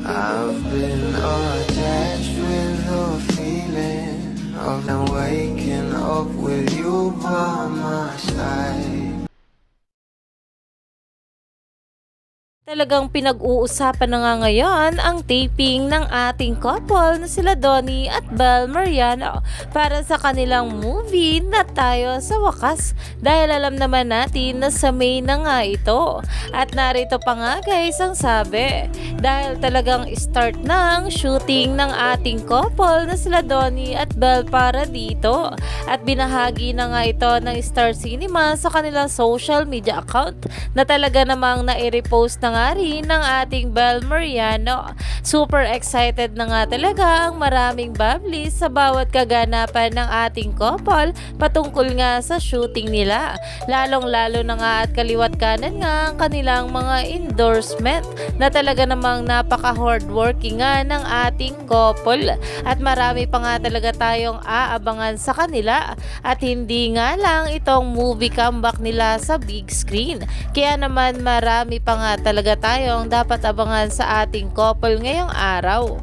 I've been attached with the feeling of now waking up with you by my side. Talagang pinag-uusapan na nga ngayon ang taping ng ating couple na sila Donnie at Belle Mariano para sa kanilang movie na Tayo sa Wakas, dahil alam naman natin na sa May na nga ito. At narito pa nga guys ang sabi, dahil talagang start ng shooting ng ating couple na sila Donnie at Belle para dito, at binahagi na nga ito ng Star Cinema sa kanilang social media account na talaga namang nai-repost na nga rin ng ating Belle Mariano. Super excited na nga talaga ang maraming bubbly sa bawat kaganapan ng ating couple patungkol nga sa shooting nila. Lalong lalo na nga at kaliwat kanan nga ang kanilang mga endorsement na talaga namang napaka hardworking nga ng ating couple, at marami pa nga talaga tayong aabangan sa kanila, at hindi nga lang itong movie comeback nila sa big screen. Kaya naman marami pa nga talaga tayong dapat abangan sa ating couple ngayong araw.